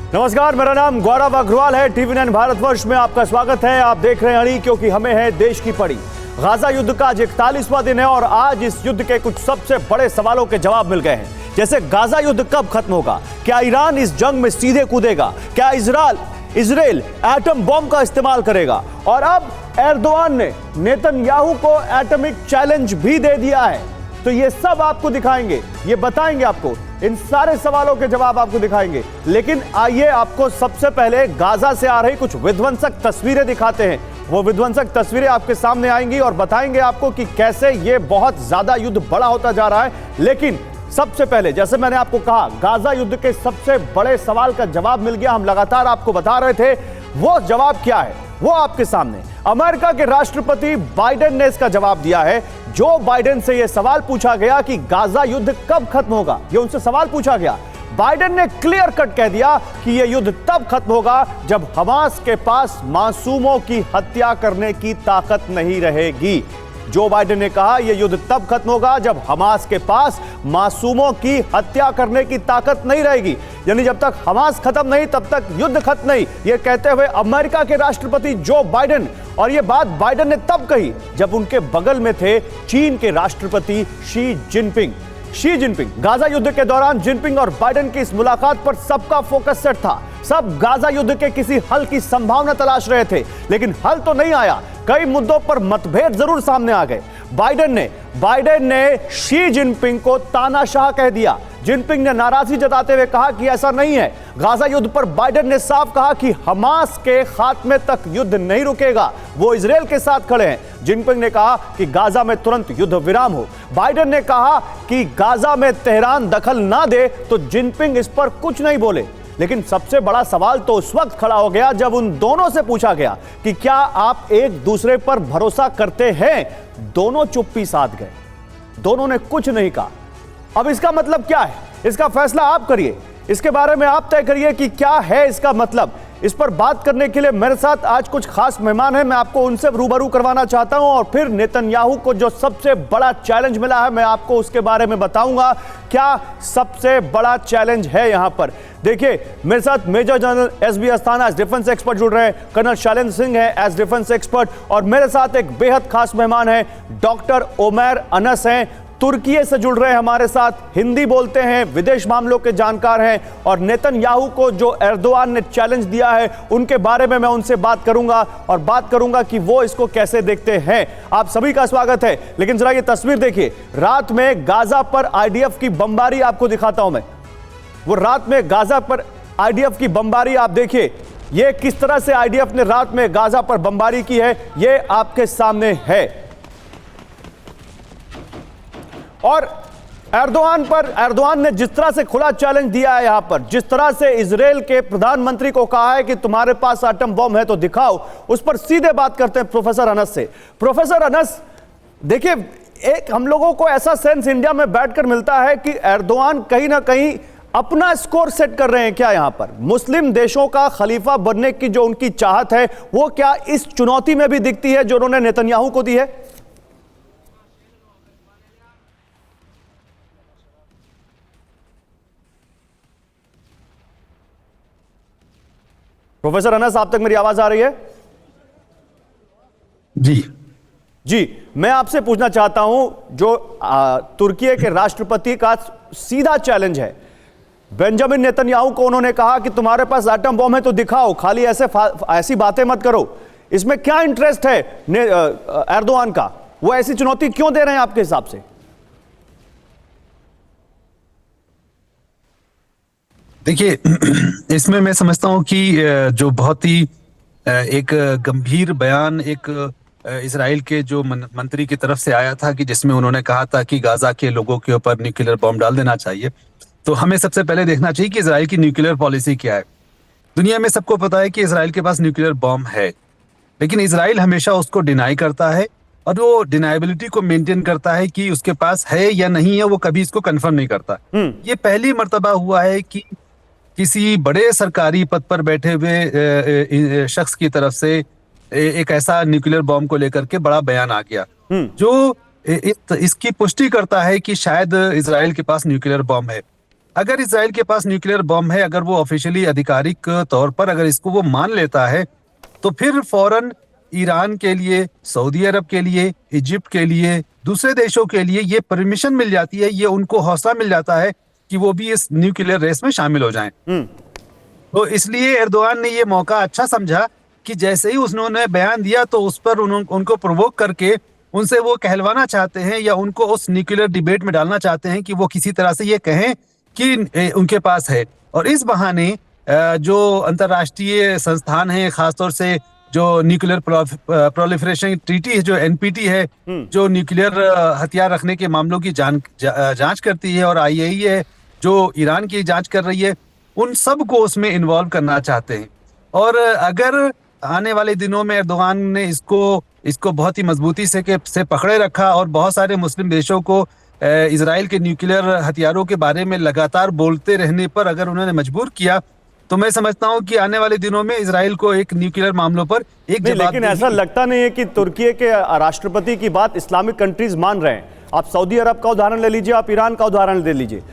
नमस्कार, मेरा नाम गौरव अग्रवाल है। टीवी9 भारतवर्ष में आपका स्वागत है। आप देख रहे हैं अड़ी, क्योंकि हमें है देश की पड़ी। गाजा युद्ध का आज 41वां दिन है और आज इस युद्ध के कुछ सबसे बड़े सवालों के जवाब मिल गए हैं। जैसे गाजा युद्ध कब खत्म होगा, क्या ईरान इस जंग में सीधे कूदेगा, क्या इजराइल एटम बॉम्ब का इस्तेमाल करेगा, और अब एर्दोआन ने नेतन्याहू को एटॉमिक चैलेंज भी दे दिया है। तो ये सब आपको दिखाएंगे, ये बताएंगे आपको, इन सारे सवालों के जवाब आपको दिखाएंगे। लेकिन आइए आपको सबसे पहले गाजा से आ रही कुछ विध्वंसक तस्वीरें दिखाते हैं। वो विध्वंसक तस्वीरें आपके सामने आएंगी और बताएंगे आपको कि कैसे ये बहुत ज्यादा युद्ध बड़ा होता जा रहा है। लेकिन सबसे पहले, जैसे मैंने आपको कहा, गाजा युद्ध के सबसे बड़े सवाल का जवाब मिल गया। हम लगातार आपको बता रहे थे, वो जवाब क्या है वो आपके सामने। अमेरिका के राष्ट्रपति बाइडेन ने इसका जवाब दिया है। जो बाइडेन से यह सवाल पूछा गया कि गाजा युद्ध कब खत्म होगा, यह उनसे सवाल पूछा गया। बाइडेन ने क्लियर कट कह दिया कि यह युद्ध तब खत्म होगा जब हमास के पास मासूमों की हत्या करने की ताकत नहीं रहेगी। जो बाइडेन ने कहा यह युद्ध तब खत्म होगा जब हमास के पास मासूमों की हत्या करने की ताकत नहीं रहेगी। यानी जब तक हमास खत्म नहीं तब तक युद्ध खत्म नहीं, यह कहते हुए अमेरिका के राष्ट्रपति जो बाइडेन। और यह बात बाइडेन ने तब कही जब उनके बगल में थे चीन के राष्ट्रपति शी जिनपिंग। गाजा युद्ध के दौरान जिनपिंग और बाइडेन की इस मुलाकात पर सबका फोकस सेट था। सब गाजा युद्ध के किसी हल की संभावना तलाश रहे थे, लेकिन हल तो नहीं आया। कई मुद्दों पर मतभेद जरूर सामने आ गए। बाइडेन ने शी जिनपिंग को तानाशाह कह दिया। जिनपिंग ने नाराजगी जताते हुए कहा कि ऐसा नहीं है। गाजा युद्ध पर बाइडेन ने साफ कहा कि हमास के खात्मे तक युद्ध नहीं रुकेगा, वो इजराइल के साथ खड़े हैं। जिनपिंग ने कहा कि गाजा में तुरंत युद्ध विराम हो। बाइडेन ने कहा कि गाजा में तेहरान दखल ना दे, तो जिनपिंग इस पर कुछ नहीं बोले। लेकिन सबसे बड़ा सवाल तो उस वक्त खड़ा हो गया जब उन दोनों से पूछा गया कि क्या आप एक दूसरे पर भरोसा करते हैं। दोनों चुप्पी साध गए, दोनों ने कुछ नहीं कहा। अब इसका मतलब क्या है, इसका फैसला आप करिए। इसके बारे में आप तय करिए कि क्या है इसका मतलब। इस पर बात करने के लिए मेरे साथ आज कुछ खास मेहमान हैं। मैं आपको उनसे रूबरू करवाना चाहता हूं और फिर नेतन्याहू को जो सबसे बड़ा चैलेंज मिला है मैं आपको उसके बारे में बताऊंगा। क्या सबसे बड़ा चैलेंज है यहां पर। देखिए, मेरे साथ major general S B Asthana as defence expert जुड़ रहे हैं, कर्नल शैलेंद्र सिंह है एज डिफेंस एक्सपर्ट, और मेरे साथ एक बेहद खास मेहमान है, डॉक्टर उमैर अनस हैं, तुर्की से जुड़ रहे हैं हमारे साथ, हिंदी बोलते हैं, विदेश मामलों के जानकार हैं, और नेतन्याहू को जो एर्दोआन ने चैलेंज दिया है उनके बारे में मैं उनसे बात करूंगा कि वो इसको कैसे देखते हैं। आप सभी का स्वागत है। लेकिन जरा ये तस्वीर देखिए, रात में गाजा पर आईडीएफ की बमबारी आपको दिखाता हूं मैं। वो रात में गाजा पर आईडीएफ की बमबारी आप देखिए, ये किस तरह से आईडीएफ ने रात में गाजा पर बमबारी की है, ये आपके सामने है। और एर्दोआन ने जिस तरह से खुला चैलेंज दिया है यहां पर, जिस तरह से इजराइल के प्रधानमंत्री को कहा है कि तुम्हारे पास एटम बम है तो दिखाओ, उस पर सीधे बात करते हैं प्रोफेसर अनस से। प्रोफेसर अनस, देखिए, एक हम लोगों को ऐसा सेंस इंडिया में बैठकर मिलता है कि एर्दोआन कहीं ना कहीं अपना स्कोर सेट कर रहे हैं क्या यहां पर। मुस्लिम देशों का खलीफा बनने की जो उनकी चाहत है वो क्या इस चुनौती में भी दिखती है जो उन्होंने नेतन्याहू को दी है। प्रोफेसर अनस, आप तक मेरी आवाज आ रही है? जी, मैं आपसे पूछना चाहता हूं, जो तुर्की के राष्ट्रपति का सीधा चैलेंज है, बेंजामिन नेतन्याहू को उन्होंने कहा कि तुम्हारे पास एटम बम है तो दिखाओ, खाली ऐसी बातें मत करो। इसमें क्या इंटरेस्ट है एर्दोआन का, वो ऐसी चुनौती क्यों दे रहे हैं आपके हिसाब से? देखिए, इसमें मैं समझता हूं कि जो बहुत ही एक गंभीर बयान एक इजराइल के जो मंत्री की तरफ से आया था कि जिसमें उन्होंने कहा था कि गाजा के लोगों के ऊपर न्यूक्लियर बॉम्ब डाल देना चाहिए। तो हमें सबसे पहले देखना चाहिए कि इजराइल की न्यूक्लियर पॉलिसी क्या है। दुनिया में सबको पता है कि इजराइल के पास न्यूक्लियर बॉम्ब है, लेकिन इजराइल हमेशा उसको डिनाई करता है और वो डिनाइबिलिटी को मेंटेन करता है कि उसके पास है या नहीं है, वो कभी इसको कंफर्म नहीं करता। ये पहली मर्तबा हुआ है कि किसी बड़े सरकारी पद पर बैठे हुए शख्स की तरफ से एक ऐसा न्यूक्लियर बॉम्ब को लेकर के बड़ा बयान आ गया जो इसकी पुष्टि करता है कि शायद इजराइल के पास न्यूक्लियर बॉम्ब है। अगर इसराइल के पास न्यूक्लियर बम है, अगर वो ऑफिशियली आधिकारिक तौर पर अगर इसको वो मान लेता है, तो फिर फौरन ईरान के लिए, सऊदी अरब के लिए, इजिप्ट के लिए, दूसरे देशों के लिए ये परमिशन मिल जाती है, ये उनको हौसला मिल जाता है कि वो भी इस न्यूक्लियर रेस में शामिल हो जाएं। तो इसलिए एर्दोगान ने ये मौका अच्छा समझा कि जैसे ही उन्होंने बयान दिया तो उस पर उनको प्रोवोक करके उनसे वो कहलवाना चाहते हैं या उनको उस न्यूक्लियर डिबेट में डालना चाहते हैं कि वो किसी तरह से ये कहें कि उनके पास है। और इस बहाने जो अंतर्राष्ट्रीय संस्थान है, खासतौर से जो न्यूक्लियर प्रोलिफरेशन ट्रीटी है, जो एनपीटी है, जो न्यूक्लियर हथियार रखने के मामलों की जांच करती है, और आईएईए है जो ईरान की जांच कर रही है, उन सब को उसमें इन्वॉल्व करना चाहते हैं। और अगर आने वाले दिनों में एर्दोगान ने इसको बहुत ही मजबूती से पकड़े रखा और बहुत सारे मुस्लिम देशों को इजराइल के न्यूक्लियर हथियारों के बारे में लगातार बोलते रहने पर अगर उन्होंने मजबूर किया, तो मैं समझता हूं कि आने वाले दिनों में इजराइल को एक न्यूक्लियर मामलों पर एक जवाब लेकिन ऐसा लगता नहीं है कि तुर्की के राष्ट्रपति की बात इस्लामिक कंट्रीज मान रहे हैं। आप सऊदी अरब का उदाहरण ले लीजिए, आप ईरान का उदाहरण ले लीजिए।